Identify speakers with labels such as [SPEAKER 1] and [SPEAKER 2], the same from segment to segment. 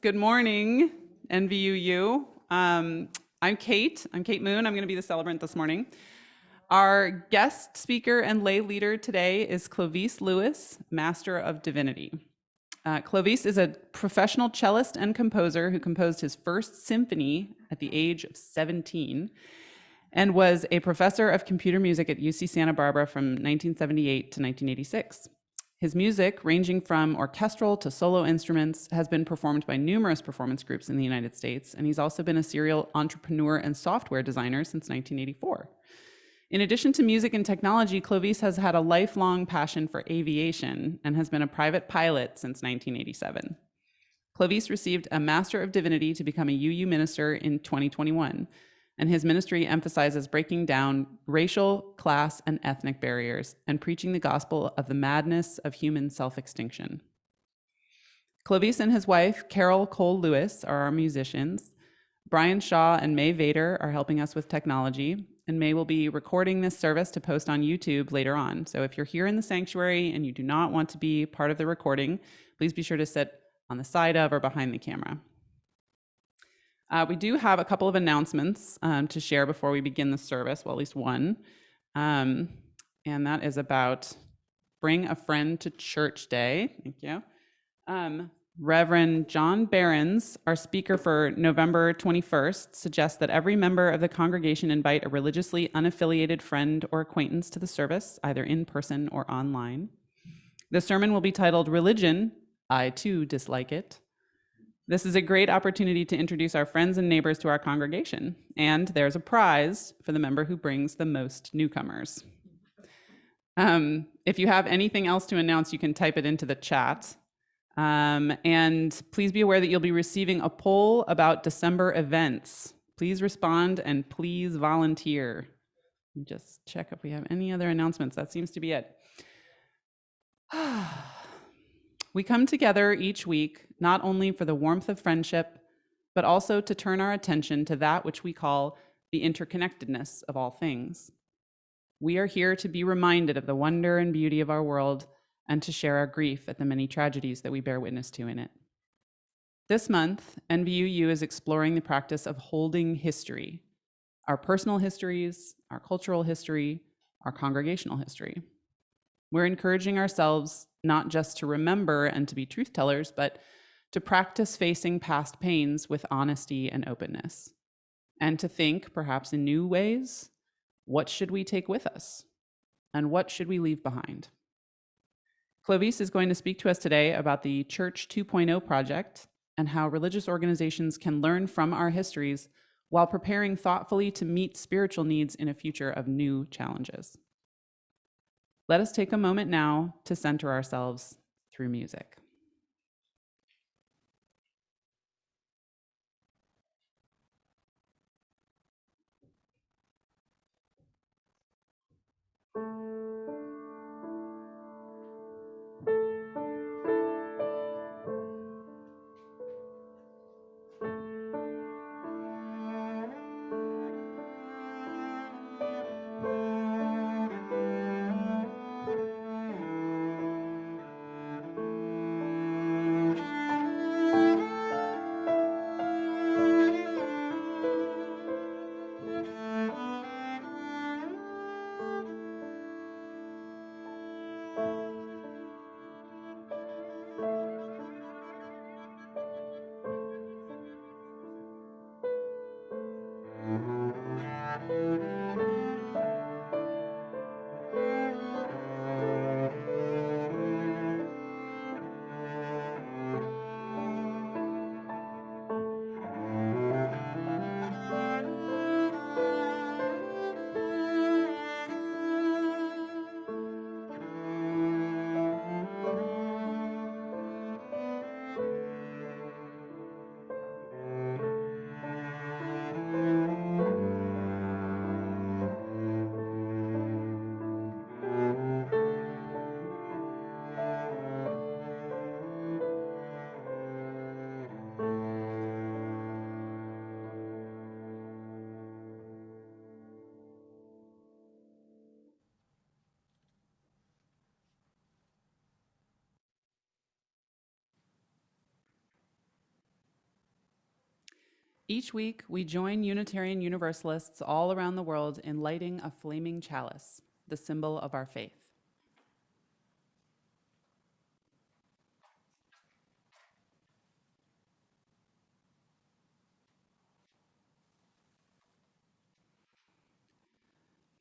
[SPEAKER 1] Good morning, NVUU. I'm Kate. I'm Kate Moon. I'm going to be the celebrant this morning. Our guest speaker and lay leader today is Clovice Lewis, Master of Divinity. Clovice is a professional cellist and composer who composed his first symphony at the age of 17 and was a professor of computer music at UC Santa Barbara from 1978 to 1986. His music, ranging from orchestral to solo instruments, has been performed by numerous performance groups in the United States, and he's also been a serial entrepreneur and software designer since 1984. In addition to music and technology, Clovice has had a lifelong passion for aviation and has been a private pilot since 1987. Clovice received a Master of Divinity to become a UU minister in 2021, and his ministry emphasizes breaking down racial, class, and ethnic barriers and preaching the gospel of the madness of human self-extinction. Clovice and his wife, Carol Cole Lewis, are our musicians. Brian Shaw and May Vader are helping us with technology, and May will be recording this service to post on YouTube later on. So if you're here in the sanctuary and you do not want to be part of the recording, please be sure to sit on the side of or behind the camera. We do have a couple of announcements to share before we begin the service, well, at least one. And that is about Bring a Friend to Church Day. Thank you. Reverend John Barron's, our speaker for November 21st, suggests that every member of the congregation invite a religiously unaffiliated friend or acquaintance to the service, either in person or online. The sermon will be titled Religion, I Too Dislike It. This is a great opportunity to introduce our friends and neighbors to our congregation, and there's a prize for the member who brings the most newcomers. If you have anything else to announce, you can type it into the chat. And please be aware that you'll be receiving a poll about December events. Please respond and please volunteer. Just check if we have any other announcements. That seems to be it. We come together each week not only for the warmth of friendship, but also to turn our attention to that which we call the interconnectedness of all things. We are here to be reminded of the wonder and beauty of our world and to share our grief at the many tragedies that we bear witness to in it. This month, NVUU is exploring the practice of holding history, our personal histories, our cultural history, our congregational history. We're encouraging ourselves not just to remember and to be truth tellers, but to practice facing past pains with honesty and openness, and to think, perhaps in new ways, what should we take with us, and what should we leave behind? Clovice is going to speak to us today about the Church 2.0 project and how religious organizations can learn from our histories while preparing thoughtfully to meet spiritual needs in a future of new challenges. Let us take a moment now to center ourselves through music. Each week, we join Unitarian Universalists all around the world in lighting a flaming chalice, the symbol of our faith.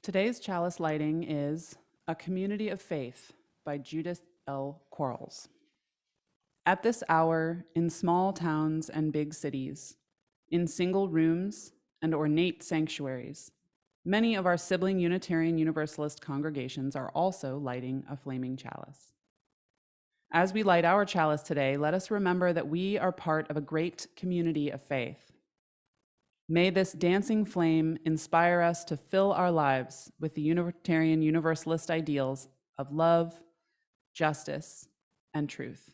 [SPEAKER 1] Today's chalice lighting is A Community of Faith by Judith L. Quarles. At this hour, in small towns and big cities, in single rooms and ornate sanctuaries, many of our sibling Unitarian Universalist congregations are also lighting a flaming chalice. As we light our chalice today, let us remember that we are part of a great community of faith. May this dancing flame inspire us to fill our lives with the Unitarian Universalist ideals of love, justice, and truth.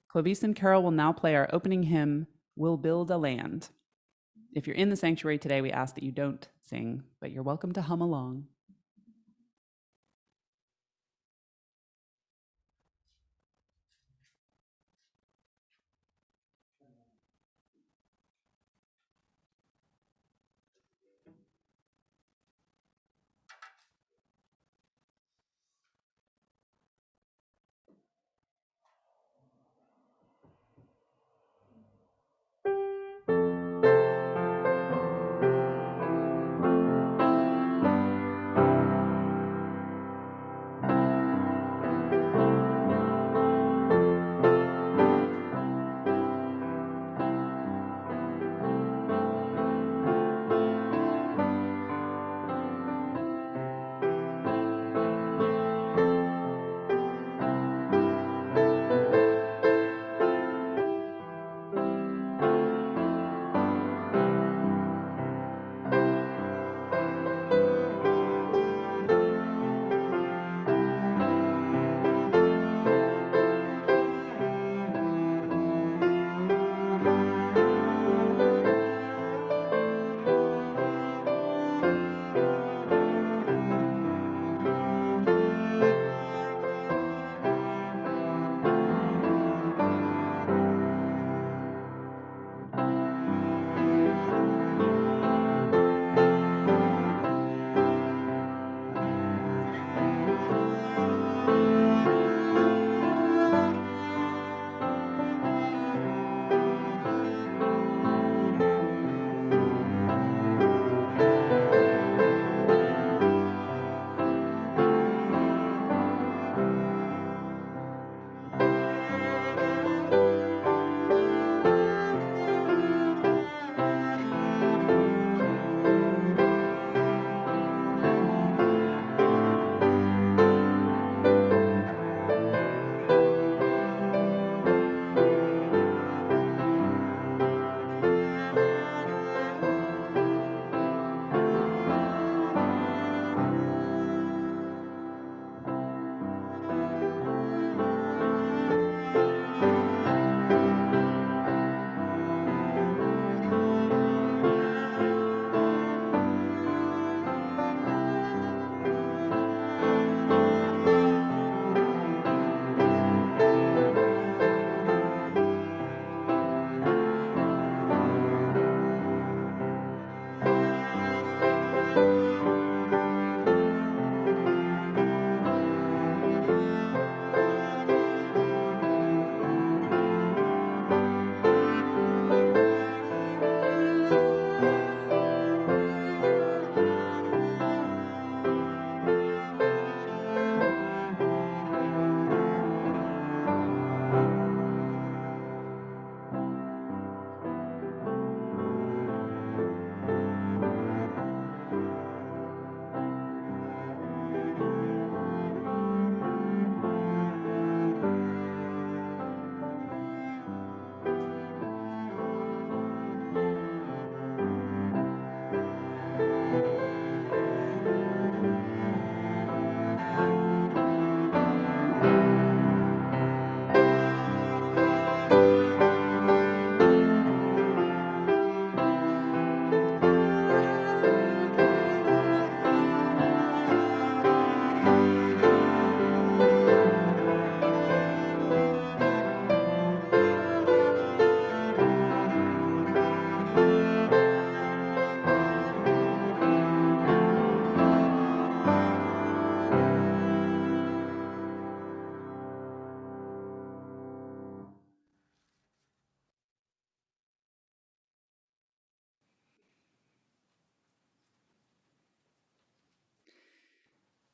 [SPEAKER 1] Clovice and Carol will now play our opening hymn, We'll Build a Land. If you're in the sanctuary today, we ask that you don't sing, but you're welcome to hum along.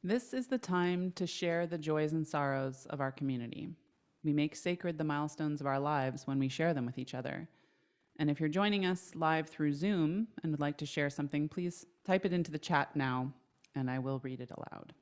[SPEAKER 1] This is the time to share the joys and sorrows of our community. We make sacred the milestones of our lives when we share them with each other. And if you're joining us live through Zoom and would like to share something, please type it into the chat now, and I will read it aloud.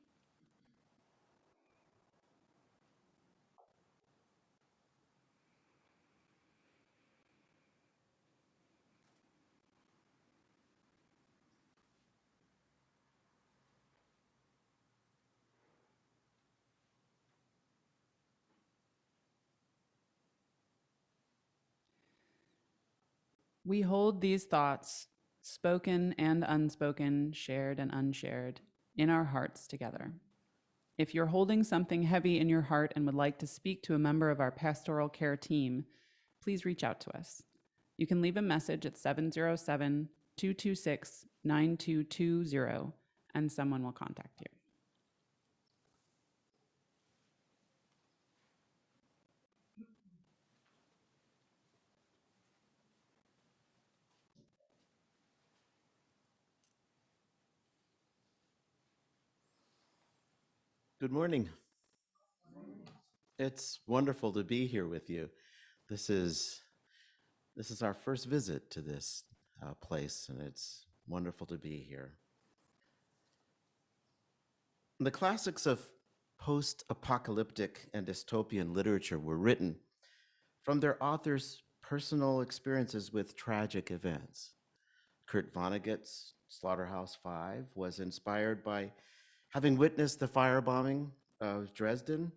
[SPEAKER 1] We hold these thoughts, spoken and unspoken, shared and unshared, in our hearts together. If you're holding something heavy in your heart and would like to speak to a member of our pastoral care team, please reach out to us. You can leave a message at 707 226 9220, and someone will contact you.
[SPEAKER 2] Good morning. It's wonderful to be here with you. This is our first visit to this place, and it's wonderful to be here. The classics of post-apocalyptic and dystopian literature were written from their authors' personal experiences with tragic events. Kurt Vonnegut's Slaughterhouse-Five was inspired by having witnessed the firebombing of Dresden.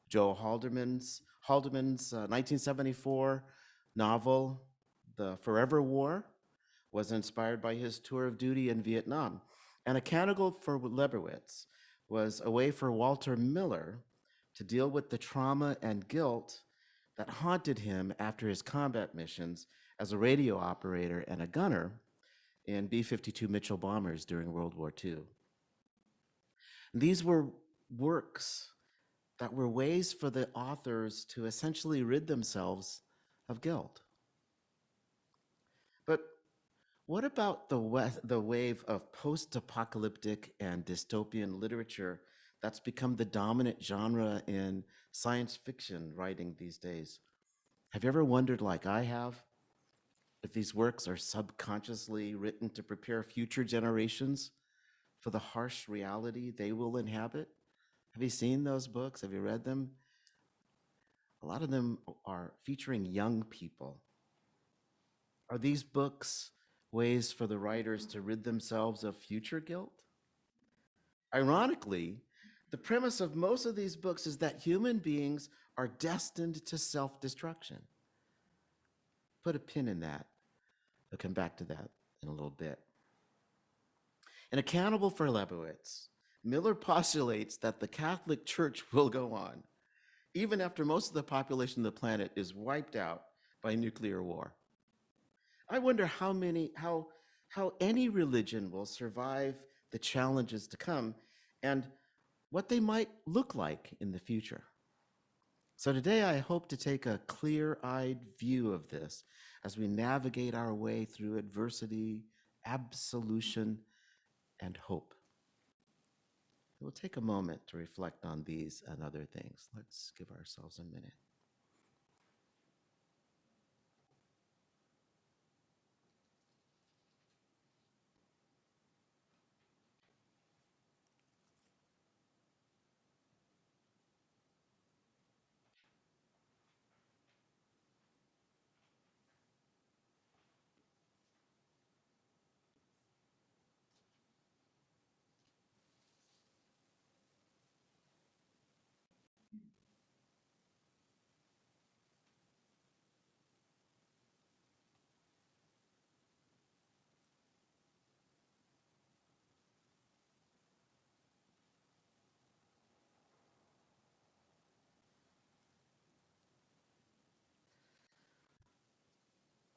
[SPEAKER 2] Joe Haldeman's 1974 novel, The Forever War, was inspired by his tour of duty in Vietnam. And A Candle for Lebowitz was a way for Walter Miller to deal with the trauma and guilt that haunted him after his combat missions as a radio operator and a gunner in B-52 Mitchell bombers during World War II. These were works that were ways for the authors to essentially rid themselves of guilt. But what about the wave of post-apocalyptic and dystopian literature that's become the dominant genre in science fiction writing these days? Have you ever wondered, like I have, if these works are subconsciously written to prepare future generations for the harsh reality they will inhabit? Have you seen those books? Have you read them? A lot of them are featuring young people. Are these books ways for the writers to rid themselves of future guilt? Ironically, the premise of most of these books is that human beings are destined to self-destruction. Put a pin in that. I'll come back to that in a little bit. In A Candle for Lebowitz, Miller postulates that the Catholic Church will go on, even after most of the population of the planet is wiped out by nuclear war. I wonder how any religion will survive the challenges to come and what they might look like in the future. So today I hope to take a clear-eyed view of this as we navigate our way through adversity, absolution, and hope. We'll take a moment to reflect on these and other things. Let's give ourselves a minute.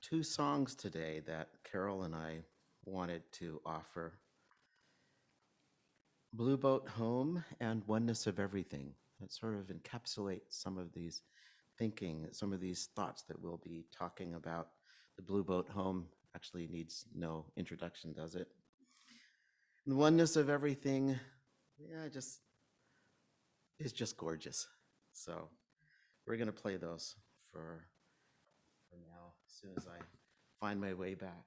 [SPEAKER 2] Two songs today that Carol and I wanted to offer: Blue Boat Home and Oneness of Everything. That sort of encapsulates some of these thinking, some of these thoughts that we'll be talking about. The Blue Boat Home actually needs no introduction, does it? The Oneness of Everything, yeah, it's just gorgeous. So we're gonna play those for now. As soon as I find my way back.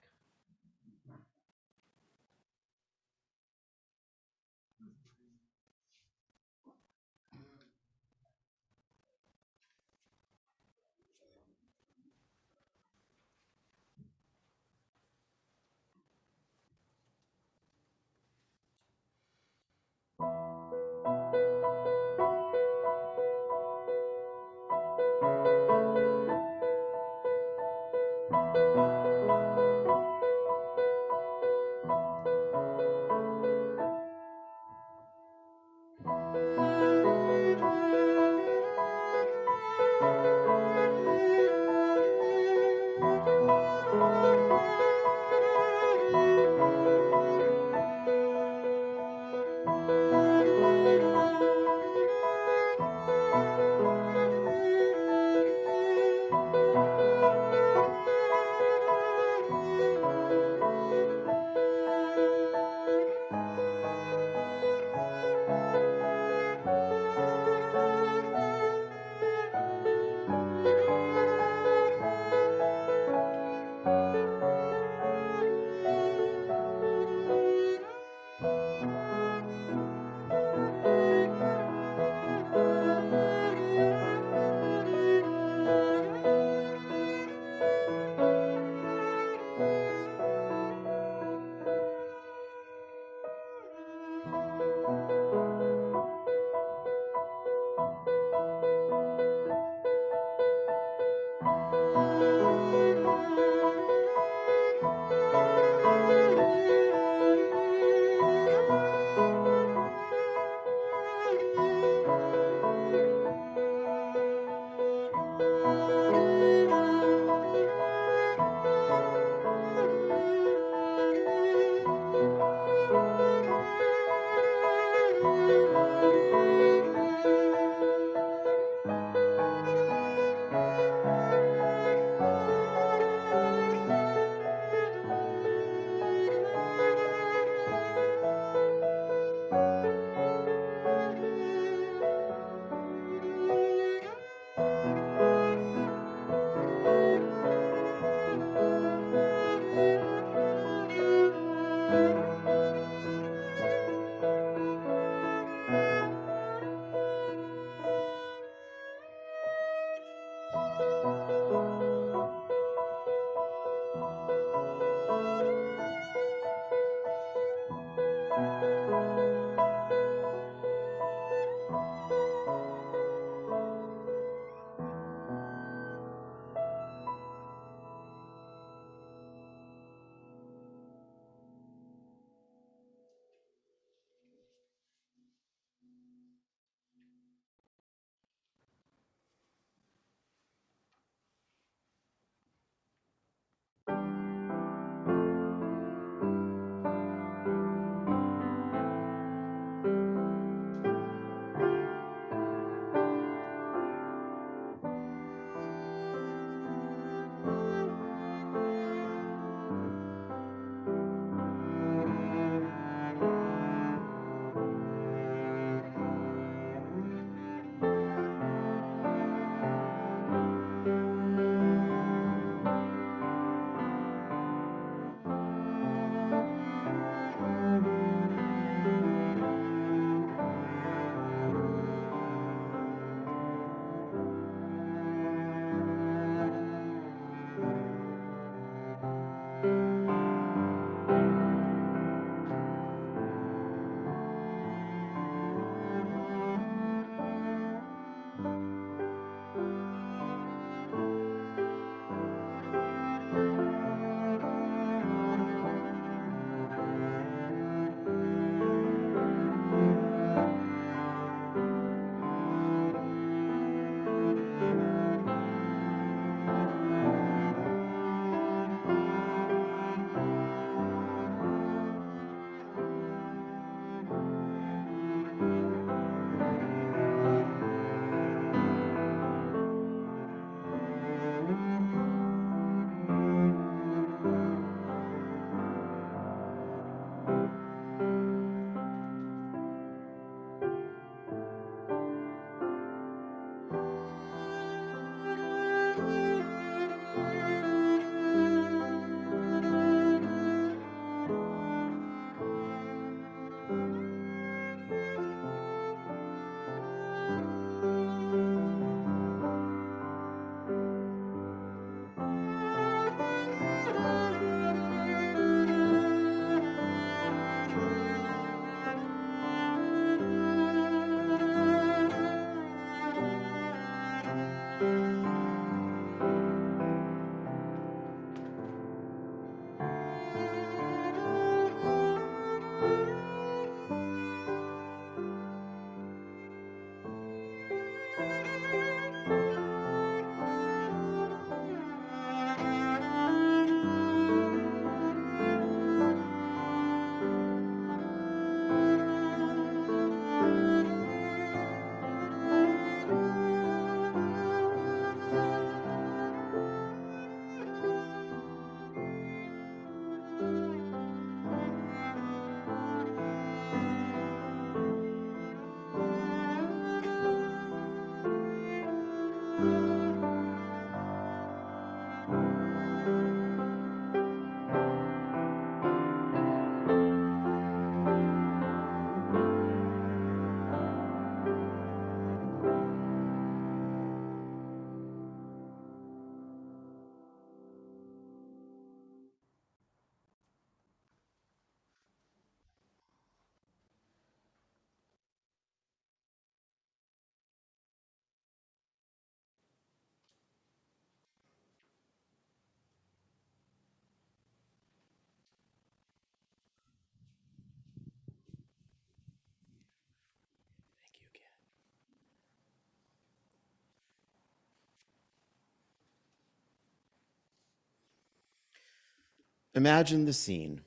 [SPEAKER 2] Imagine the scene.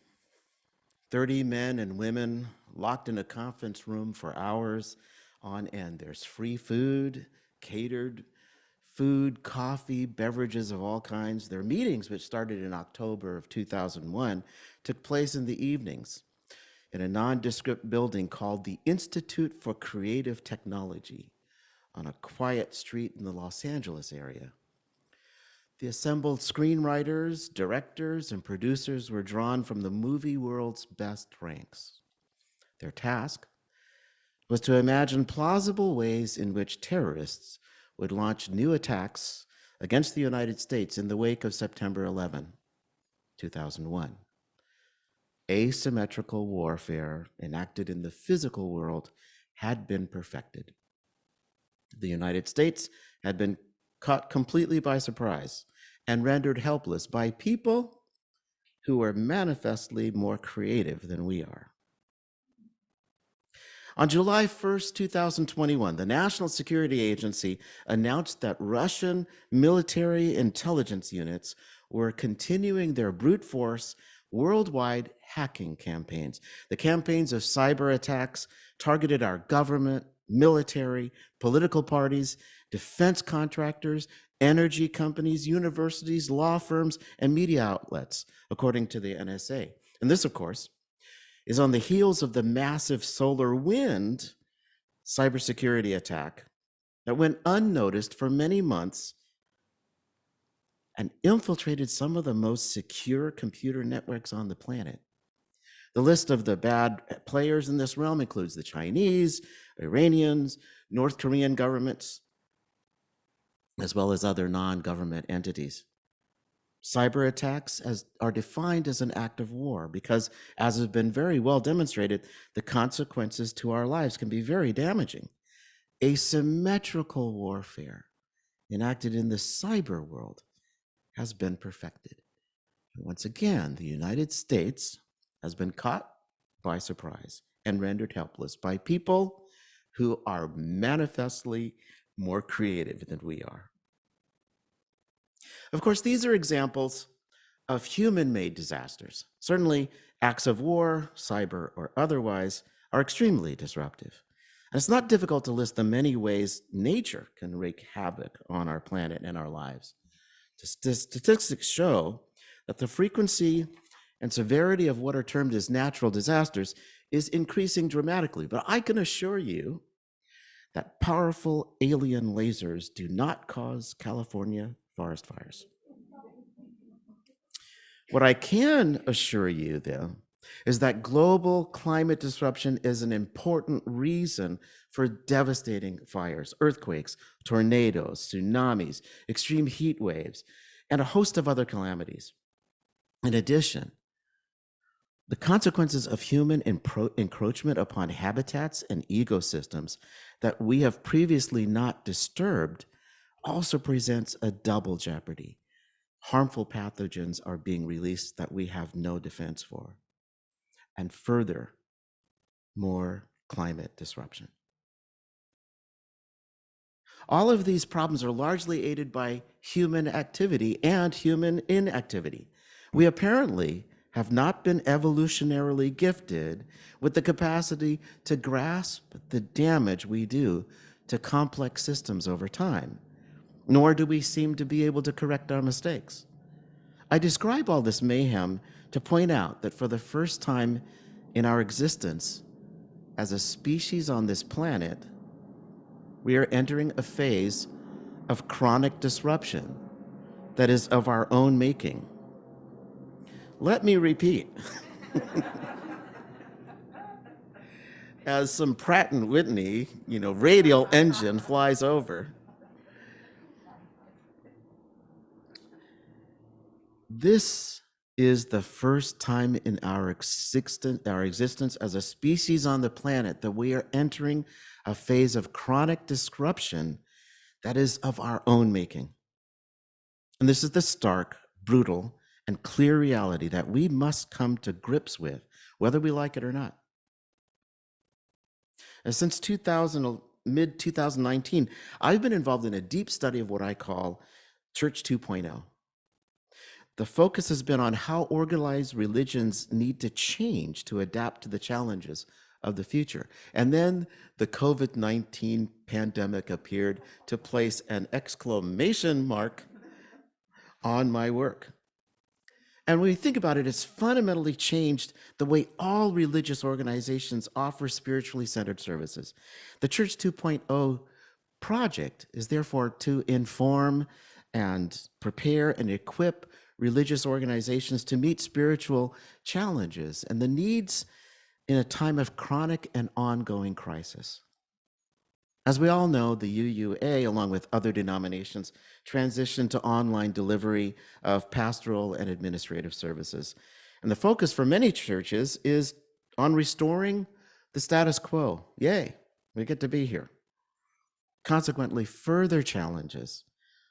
[SPEAKER 2] 30 men and women locked in a conference room for hours on end. There's free food, catered food, coffee, beverages of all kinds. Their meetings, which started in October of 2001, took place in the evenings in a nondescript building called the Institute for Creative Technology on a quiet street in the Los Angeles area. The assembled screenwriters, directors, and producers were drawn from the movie world's best ranks. Their task was to imagine plausible ways in which terrorists would launch new attacks against the United States in the wake of September 11, 2001. Asymmetrical warfare enacted in the physical world had been perfected. The United States had been caught completely by surprise and rendered helpless by people who were manifestly more creative than we are. On July 1st, 2021, the National Security Agency announced that Russian military intelligence units were continuing their brute force worldwide hacking campaigns. The campaigns of cyber attacks targeted our government, military, political parties, defense contractors, energy companies, universities, law firms, and media outlets, according to the NSA. And this, of course, is on the heels of the massive solar wind cybersecurity attack that went unnoticed for many months and infiltrated some of the most secure computer networks on the planet. The list of the bad players in this realm includes the Chinese, Iranians, North Korean governments, as well as other non-government entities. Cyber attacks are defined as an act of war because, as has been very well demonstrated, the consequences to our lives can be very damaging. Asymmetrical warfare enacted in the cyber world has been perfected. And once again, the United States has been caught by surprise and rendered helpless by people who are manifestly more creative than we are. Of course, these are examples of human-made disasters. Certainly, acts of war, cyber or otherwise, are extremely disruptive. And it's not difficult to list the many ways nature can wreak havoc on our planet and our lives. Statistics show that the frequency and severity of what are termed as natural disasters is increasing dramatically. But I can assure you that powerful alien lasers do not cause California forest fires. What I can assure you, though, is that global climate disruption is an important reason for devastating fires, earthquakes, tornadoes, tsunamis, extreme heat waves, and a host of other calamities. In addition, the consequences of human encroachment upon habitats and ecosystems that we have previously not disturbed also presents a double jeopardy. Harmful pathogens are being released that we have no defense for. And further, more climate disruption. All of these problems are largely aided by human activity and human inactivity. We apparently have not been evolutionarily gifted with the capacity to grasp the damage we do to complex systems over time, nor do we seem to be able to correct our mistakes. I describe all this mayhem to point out that for the first time in our existence as a species on this planet, we are entering a phase of chronic disruption that is of our own making. Let me repeat. As some Pratt & Whitney, radial engine flies over. This is the first time in our existence as a species on the planet that we are entering a phase of chronic disruption that is of our own making. And this is the stark, brutal, and clear reality that we must come to grips with, whether we like it or not. And since mid-2019, I've been involved in a deep study of what I call Church 2.0. the focus has been on how organized religions need to change to adapt to the challenges of the future. And then the COVID-19 pandemic appeared to place an exclamation mark on my work. And when we think about it, it's fundamentally changed the way all religious organizations offer spiritually centered services. The Church 2.0 project is therefore to inform and prepare and equip religious organizations to meet spiritual challenges and the needs in a time of chronic and ongoing crisis. As we all know, the UUA, along with other denominations, transitioned to online delivery of pastoral and administrative services. And the focus for many churches is on restoring the status quo. Yay, we get to be here. Consequently, further challenges,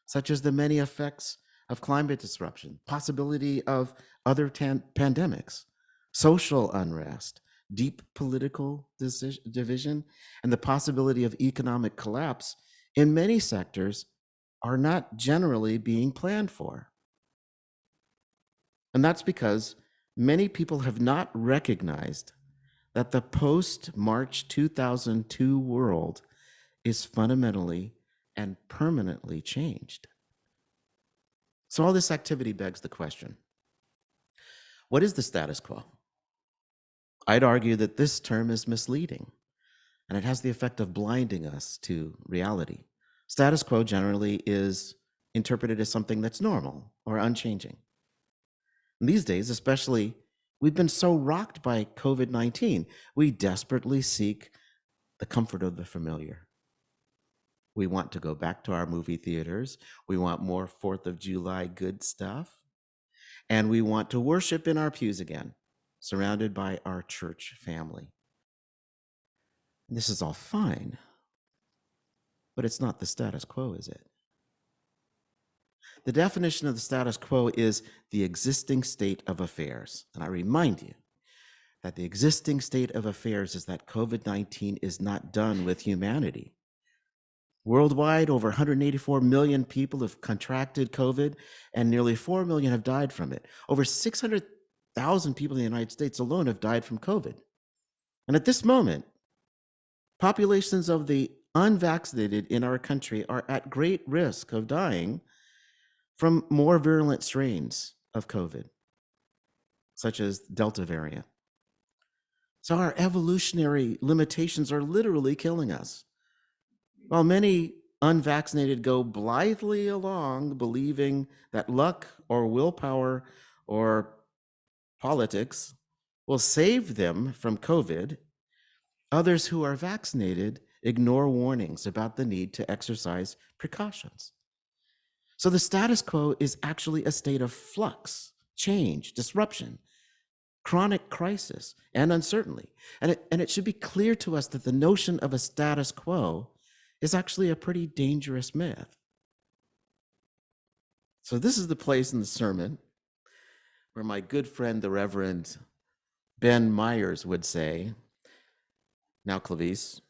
[SPEAKER 2] such as the many effects of climate disruption, possibility of other pandemics, social unrest, deep political division, and the possibility of economic collapse in many sectors are not generally being planned for. And that's because many people have not recognized that the post-March 2002 world is fundamentally and permanently changed. So all this activity begs the question, what is the status quo? I'd argue that this term is misleading, and it has the effect of blinding us to reality. Status quo generally is interpreted as something that's normal or unchanging. And these days, especially, we've been so rocked by COVID-19, we desperately seek the comfort of the familiar. We want to go back to our movie theaters. We want more 4th of July good stuff. And we want to worship in our pews again, surrounded by our church family. This is all fine, but it's not the status quo, is it? The definition of the status quo is the existing state of affairs. And I remind you that the existing state of affairs is that COVID-19 is not done with humanity. Worldwide, over 184 million people have contracted COVID, and nearly 4 million have died from it. Over 600,000 people in the United States alone have died from COVID. And at this moment, populations of the unvaccinated in our country are at great risk of dying from more virulent strains of COVID, such as Delta variant. So our evolutionary limitations are literally killing us. While many unvaccinated go blithely along believing that luck or willpower or politics will save them from COVID, others who are vaccinated ignore warnings about the need to exercise precautions. So the status quo is actually a state of flux, change, disruption, chronic crisis, and uncertainty. And it should be clear to us that the notion of a status quo is actually a pretty dangerous myth. So this is the place in the sermon where my good friend, the Reverend Ben Myers, would say, now, Clovice,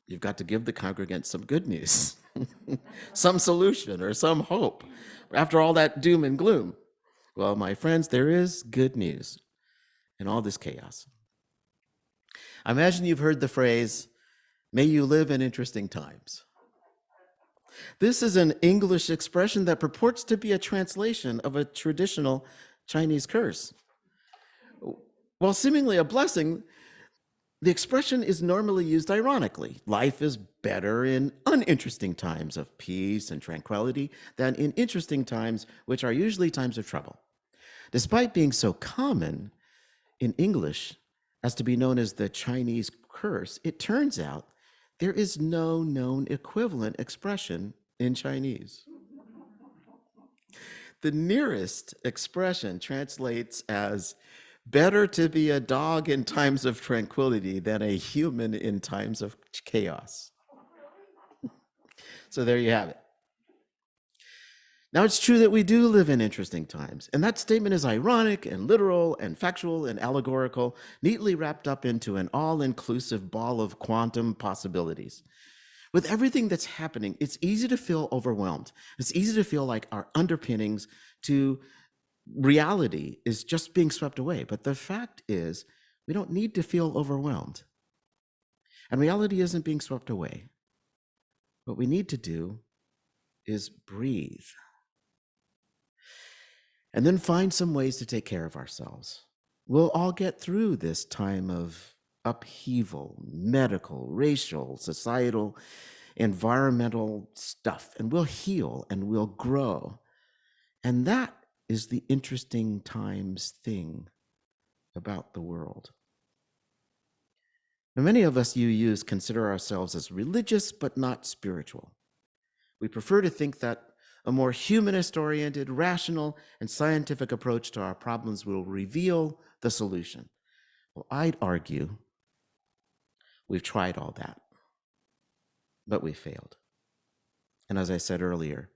[SPEAKER 2] you've got to give the congregant some good news, some solution or some hope after all that doom and gloom. Well, my friends, there is good news in all this chaos. I imagine you've heard the phrase, may you live in interesting times. This is an English expression that purports to be a translation of a traditional Chinese curse. While seemingly a blessing, the expression is normally used ironically. Life is better in uninteresting times of peace and tranquility than in interesting times, which are usually times of trouble. Despite being so common in English as to be known as the Chinese curse, it turns out there is no known equivalent expression in Chinese. The nearest expression translates as better to be a dog in times of tranquility than a human in times of chaos. So there you have it. Now, it's true that we do live in interesting times, and that statement is ironic and literal and factual and allegorical, neatly wrapped up into an all-inclusive ball of quantum possibilities. With everything that's happening, it's easy to feel overwhelmed. It's easy to feel like our underpinnings to reality is just being swept away. But the fact is, we don't need to feel overwhelmed. And reality isn't being swept away. What we need to do is breathe. And then find some ways to take care of ourselves. We'll all get through this time of upheaval, medical, racial, societal, environmental stuff, and we'll heal and we'll grow. And that is the interesting times thing about the world. Now, many of us UUs consider ourselves as religious but not spiritual. We prefer to think that a more humanist-oriented, rational, and scientific approach to our problems will reveal the solution. Well, I'd argue we've tried all that, but we failed. And as I said earlier,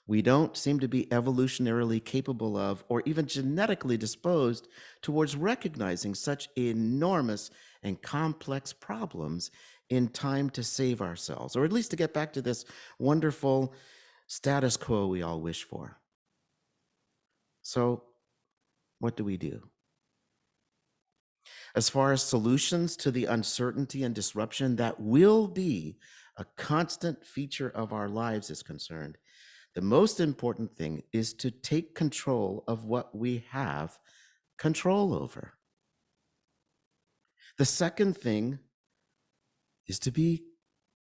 [SPEAKER 2] we don't seem to be evolutionarily capable of, or even genetically disposed towards recognizing such enormous and complex problems in time to save ourselves, or at least to get back to this wonderful status quo we all wish for. So, what do we do? As far as solutions to the uncertainty and disruption that will be a constant feature of our lives is concerned, the most important thing is to take control of what we have control over. The second thing is to be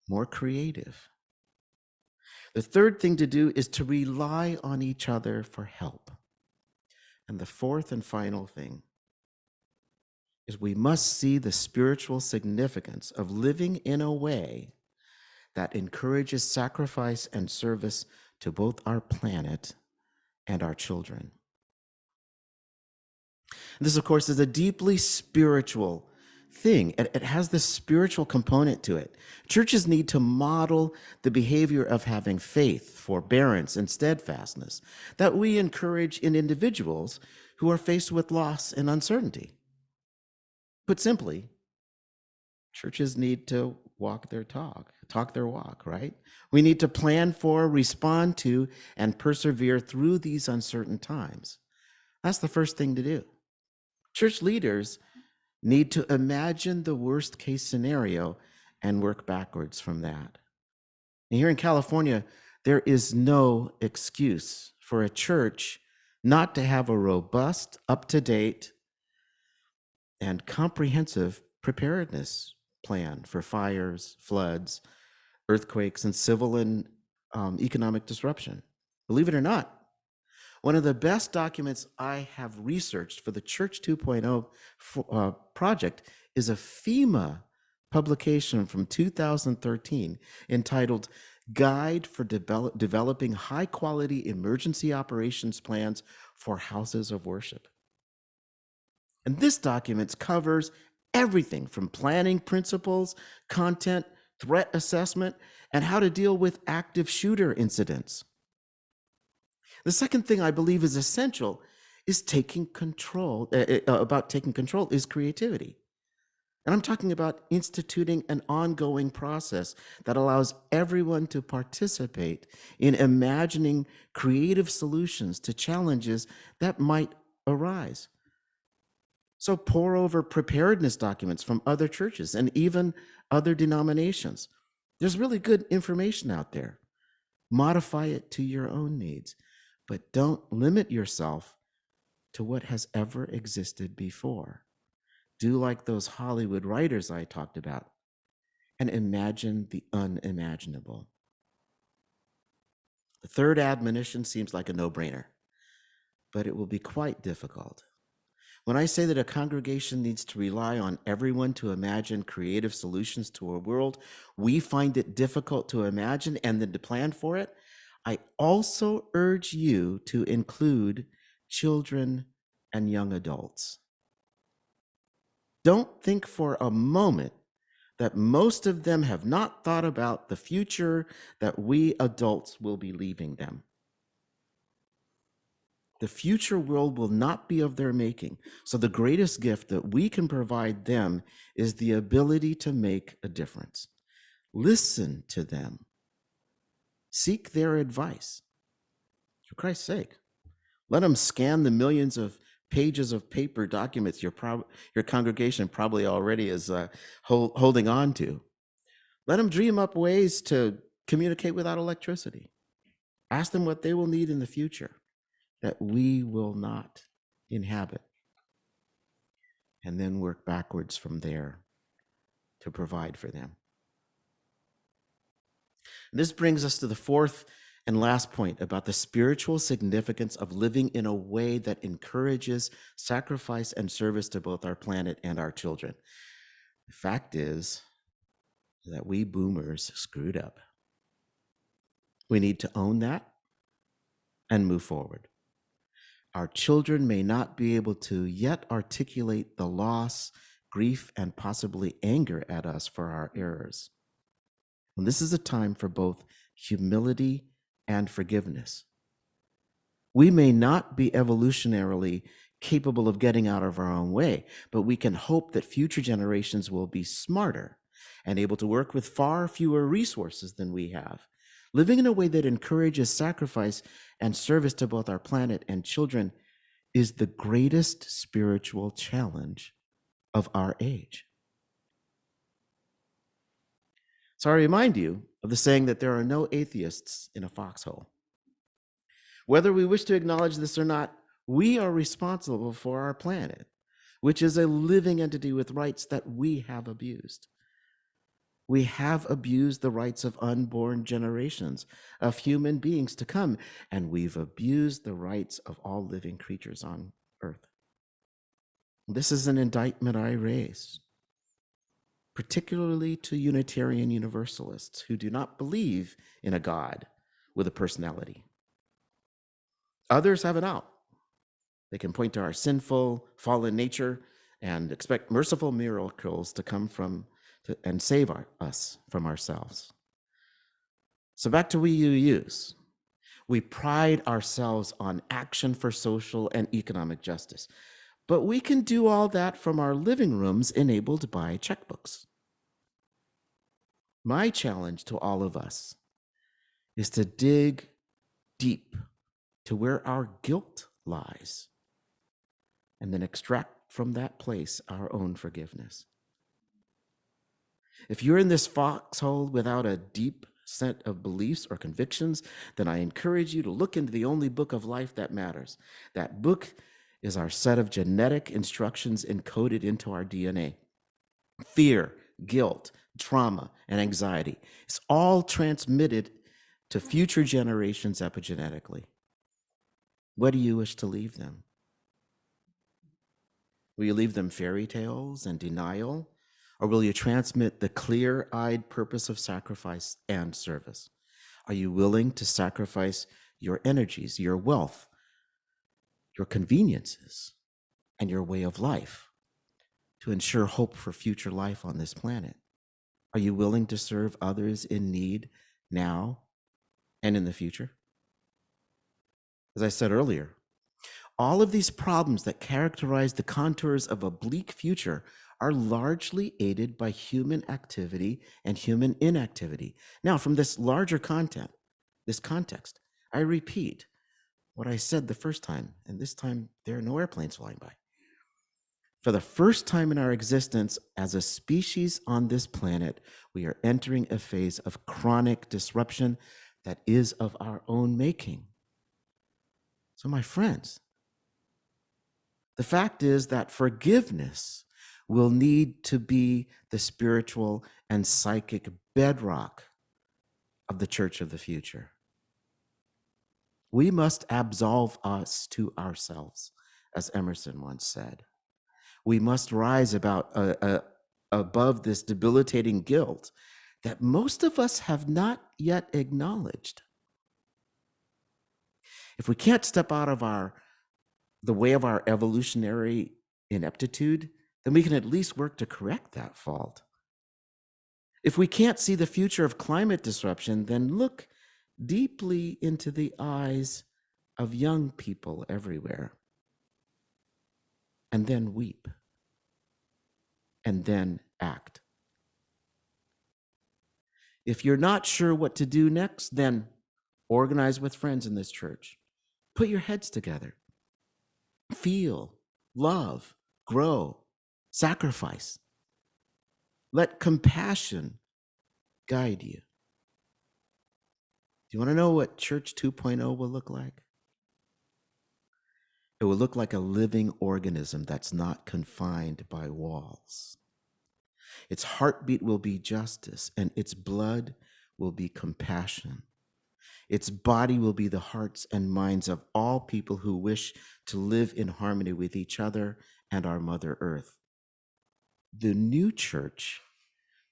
[SPEAKER 2] more creative. The third thing to do is to rely on each other for help. And the fourth and final thing is we must see the spiritual significance of living in a way that encourages sacrifice and service to both our planet and our children. This, of course, is a deeply spiritual thing. It has this spiritual component to it. Churches need to model the behavior of having faith, forbearance, and steadfastness that we encourage in individuals who are faced with loss and uncertainty. Put simply, churches need to walk their talk their walk, right? We need to plan for, respond to, and persevere through these uncertain times. That's the first thing to do. Church leaders need to imagine the worst case scenario and work backwards from that. And here in California, there is no excuse for a church not to have a robust, up-to-date, and comprehensive preparedness plan for fires, floods, earthquakes, and civil and economic disruption. Believe it or not, one of the best documents I have researched for the Church 2.0 project is a FEMA publication from 2013 entitled Guide for Developing High-Quality Emergency Operations Plans for Houses of Worship. And this document covers everything from planning principles, content, threat assessment, and how to deal with active shooter incidents. The second thing I believe is essential is taking control is creativity. And I'm talking about instituting an ongoing process that allows everyone to participate in imagining creative solutions to challenges that might arise. So pore over preparedness documents from other churches and even other denominations. There's really good information out there. Modify it to your own needs, but don't limit yourself to what has ever existed before. Do like those Hollywood writers I talked about and imagine the unimaginable. The third admonition seems like a no-brainer, but it will be quite difficult. When I say that a congregation needs to rely on everyone to imagine creative solutions to a world we find it difficult to imagine and then to plan for it, I also urge you to include children and young adults. Don't think for a moment that most of them have not thought about the future that we adults will be leaving them. The future world will not be of their making. So the greatest gift that we can provide them is the ability to make a difference. Listen to them. Seek their advice. For Christ's sake, Let them scan the millions of pages of paper documents your congregation probably already is holding on to. Let them dream up ways to communicate without electricity. Ask them what they will need in the future that we will not inhabit. And then work backwards from there to provide for them. This brings us to the fourth and last point about the spiritual significance of living in a way that encourages sacrifice and service to both our planet and our children. The fact is that we boomers screwed up. We need to own that and move forward. Our children may not be able to yet articulate the loss, grief, and possibly anger at us for our errors. And this is a time for both humility and forgiveness. We may not be evolutionarily capable of getting out of our own way, but we can hope that future generations will be smarter and able to work with far fewer resources than we have, living in a way that encourages sacrifice and service to both our planet and children is the greatest spiritual challenge of our age. So I remind you of the saying that there are no atheists in a foxhole. Whether we wish to acknowledge this or not, we are responsible for our planet, which is a living entity with rights that we have abused. We have abused the rights of unborn generations, of human beings to come, and we've abused the rights of all living creatures on earth. This is an indictment I raise, particularly to Unitarian Universalists who do not believe in a God with a personality. Others have an out. They can point to our sinful, fallen nature and expect merciful miracles to come and save us from ourselves. So back to we UUs. We pride ourselves on action for social and economic justice, but we can do all that from our living rooms enabled by checkbooks. My challenge to all of us is to dig deep to where our guilt lies and then extract from that place our own forgiveness. If you're in this foxhole without a deep set of beliefs or convictions, then I encourage you to look into the only book of life that matters. That book is our set of genetic instructions encoded into our DNA. Fear, guilt, trauma, and anxiety. It's all transmitted to future generations epigenetically. What do you wish to leave them? Will you leave them fairy tales and denial? Or will you transmit the clear-eyed purpose of sacrifice and service? Are you willing to sacrifice your energies, your wealth, your conveniences, and your way of life to ensure hope for future life on this planet? Are you willing to serve others in need now and in the future? As I said earlier, all of these problems that characterize the contours of a bleak future are largely aided by human activity and human inactivity. Now, from this larger context, I repeat what I said the first time, and this time there are no airplanes flying by. For the first time in our existence as a species on this planet, we are entering a phase of chronic disruption that is of our own making. So, my friends, the fact is that forgiveness will need to be the spiritual and psychic bedrock of the church of the future. We must absolve us to ourselves, as Emerson once said. We must rise above this debilitating guilt that most of us have not yet acknowledged. If we can't step out of the way of our evolutionary ineptitude, then we can at least work to correct that fault. If we can't see the future of climate disruption, then look deeply into the eyes of young people everywhere, and then weep, and then act. If you're not sure what to do next, then organize with friends in this church. Put your heads together. feel, love, grow, sacrifice. Let compassion guide you. Do you want to know what Church 2.0 will look like? It will look like a living organism that's not confined by walls. Its heartbeat will be justice, and its blood will be compassion. Its body will be the hearts and minds of all people who wish to live in harmony with each other and our Mother Earth. The new church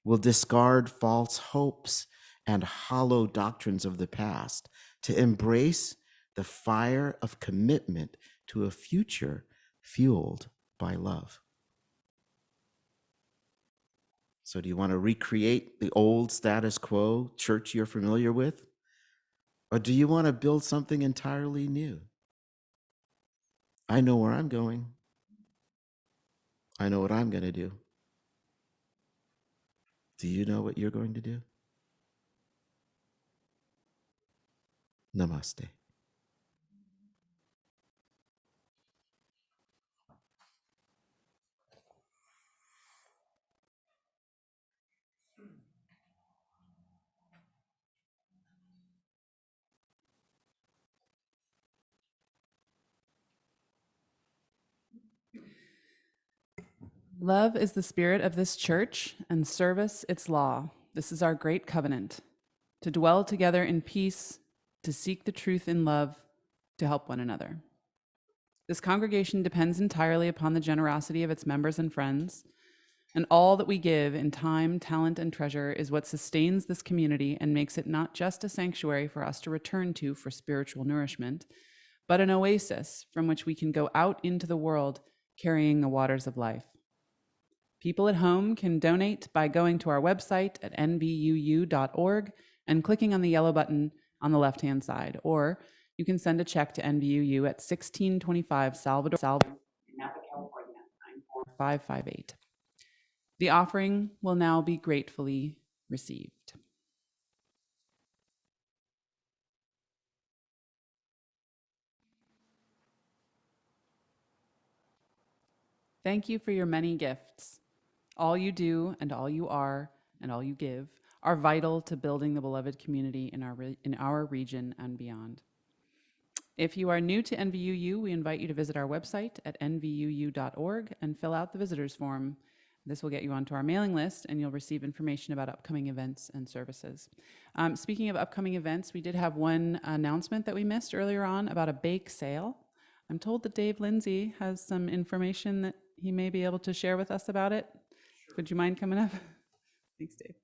[SPEAKER 2] will discard false hopes and hollow doctrines of the past to embrace the fire of commitment to a future fueled by love. So do you want to recreate the old status quo church you're familiar with? Or do you want to build something entirely new? I know where I'm going. I know what I'm going to do. Do you know what you're going to do? Namaste.
[SPEAKER 1] Love is the spirit of this church, and service its law. This is our great covenant, to dwell together in peace, to seek the truth in love, to help one another. This congregation depends entirely upon the generosity of its members and friends, and all that we give in time, talent, and treasure is what sustains this community and makes it not just a sanctuary for us to return to for spiritual nourishment, but an oasis from which we can go out into the world carrying the waters of life. People at home can donate by going to our website at nvuu.org and clicking on the yellow button on the left-hand side, or you can send a check to NVUU at 1625 Salvador, Napa, California, 94558. The offering will now be gratefully received. Thank you for your many gifts. All you do and all you are and all you give are vital to building the beloved community in our region and beyond. If you are new to NVUU, we invite you to visit our website at nvuu.org and fill out the visitors form. This will get you onto our mailing list, and you'll receive information about upcoming events and services. Speaking of upcoming events, we did have one announcement that we missed earlier on about a bake sale. I'm told that Dave Lindsay has some information that he may be able to share with us about it. Sure. Would you mind coming up? Thanks, Dave.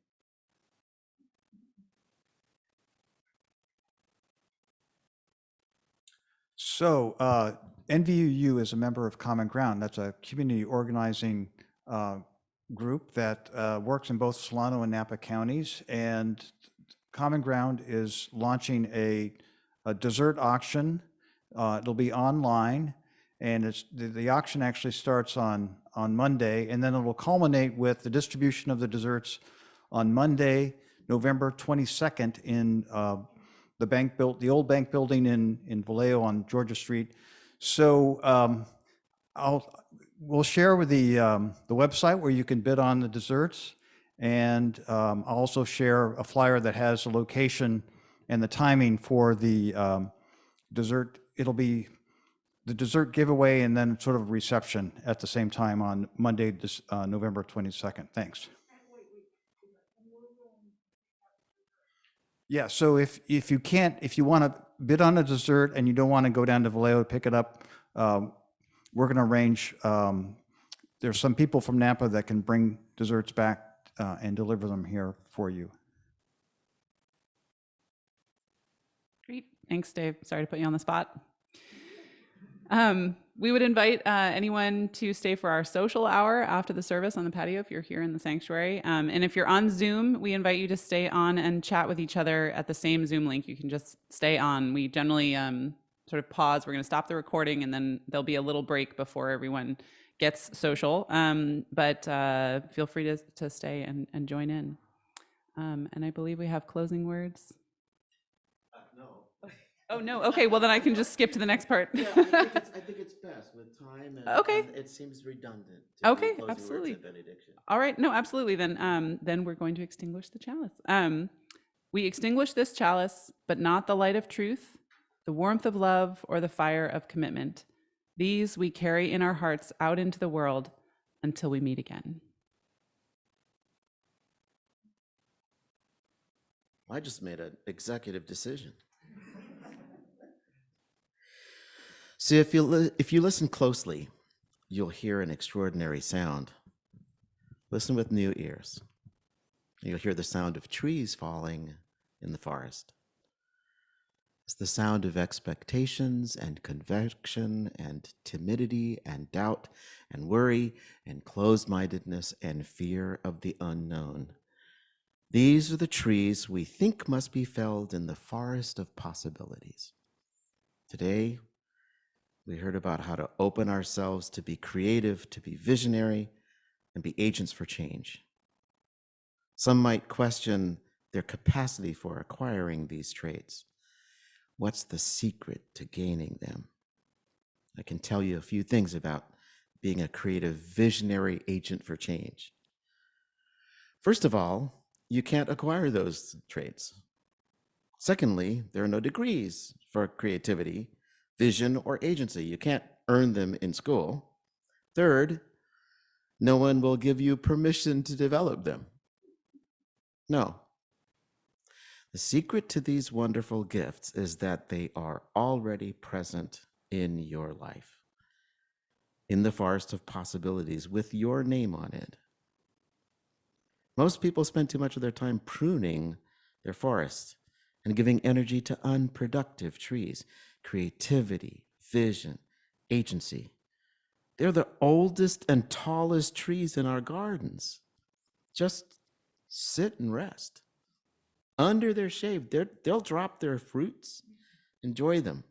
[SPEAKER 3] So NVUU is a member of Common Ground. That's a community organizing group that works in both Solano and Napa counties. And Common Ground is launching a dessert auction. It'll be online, and the auction actually starts on Monday, and then it will culminate with the distribution of the desserts on Monday, November 22nd in the old bank building in Vallejo on Georgia Street. So we'll share with the website where you can bid on the desserts, and I'll also share a flyer that has the location and the timing for the dessert. It'll be the dessert giveaway and then sort of a reception at the same time on Monday, November 22nd. Thanks. Yeah, so if you want to bid on a dessert and you don't want to go down to Vallejo to pick it up, we're going to arrange, there's some people from Napa that can bring desserts back and deliver them here for you.
[SPEAKER 1] Great, thanks, Dave. Sorry to put you on the spot. We would invite anyone to stay for our social hour after the service on the patio if you're here in the sanctuary. And if you're on Zoom, we invite you to stay on and chat with each other at the same Zoom link. You can just stay on. We generally sort of pause. We're going to stop the recording, and then there'll be a little break before everyone gets social. But feel free to stay and join in. And I believe we have closing words.
[SPEAKER 2] No.
[SPEAKER 1] Oh, no. Okay, well, then I can just skip to the next part.
[SPEAKER 2] Yeah, I think it's best with time,
[SPEAKER 1] Okay.
[SPEAKER 2] and it seems redundant to
[SPEAKER 1] Okay,
[SPEAKER 2] do closing
[SPEAKER 1] absolutely.
[SPEAKER 2] words and benediction.
[SPEAKER 1] All right, no, absolutely. Then we're going to extinguish the chalice. We extinguish this chalice, but not the light of truth, the warmth of love, or the fire of commitment. These we carry in our hearts out into the world until we meet again.
[SPEAKER 2] I just made an executive decision. See, if you listen closely, you'll hear an extraordinary sound. Listen with new ears. You'll hear the sound of trees falling in the forest. It's the sound of expectations and conviction and timidity and doubt and worry and closed-mindedness and fear of the unknown. These are the trees we think must be felled in the forest of possibilities. Today, we heard about how to open ourselves to be creative, to be visionary, and be agents for change. Some might question their capacity for acquiring these traits. What's the secret to gaining them? I can tell you a few things about being a creative, visionary agent for change. First of all, you can't acquire those traits. Secondly, there are no degrees for creativity, vision, or agency. You can't earn them in school. Third, no one will give you permission to develop them. No. The secret to these wonderful gifts is that they are already present in your life, in the forest of possibilities with your name on it. Most people spend too much of their time pruning their forest and giving energy to unproductive trees. Creativity, vision, agency. They're the oldest and tallest trees in our gardens. Just sit and rest. Under their shade, they'll drop their fruits. Enjoy them.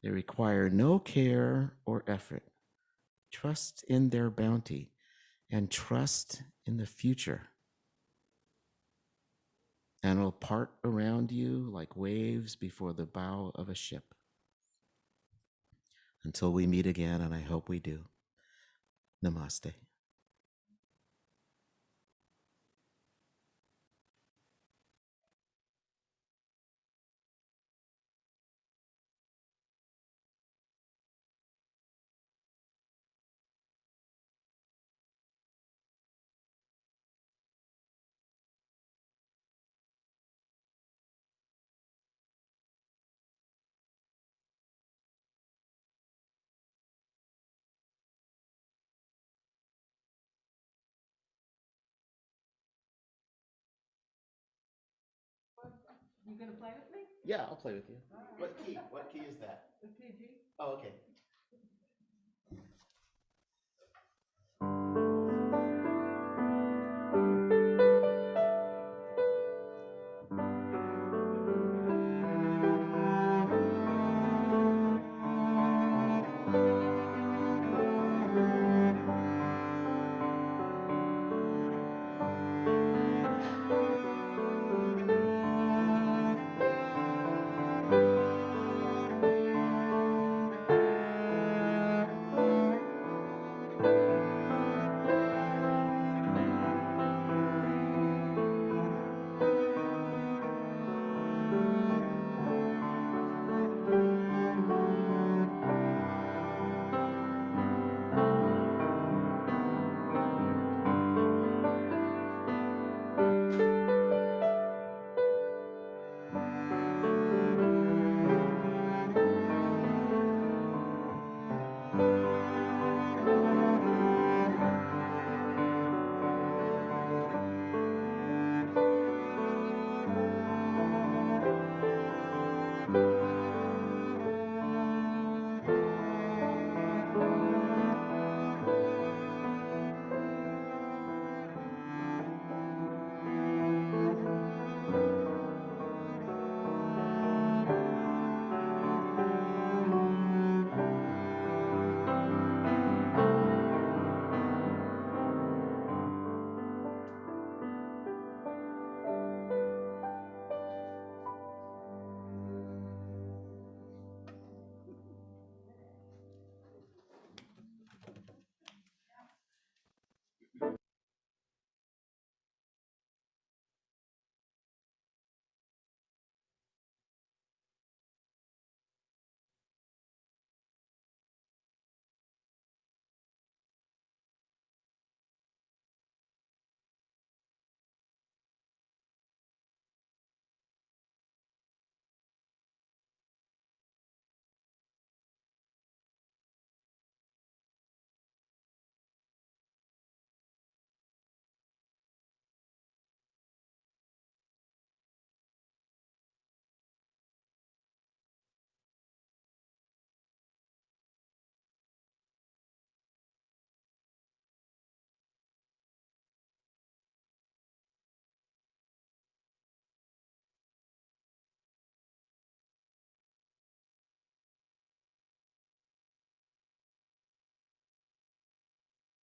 [SPEAKER 2] They require no care or effort. Trust in their bounty and trust in the future. And it'll part around you like waves before the bow of a ship. Until we meet again, and I hope we do. Namaste.
[SPEAKER 1] You gonna play with me?
[SPEAKER 2] Yeah, I'll play with you. What key? What key is that?
[SPEAKER 1] The key G.
[SPEAKER 2] Oh, okay.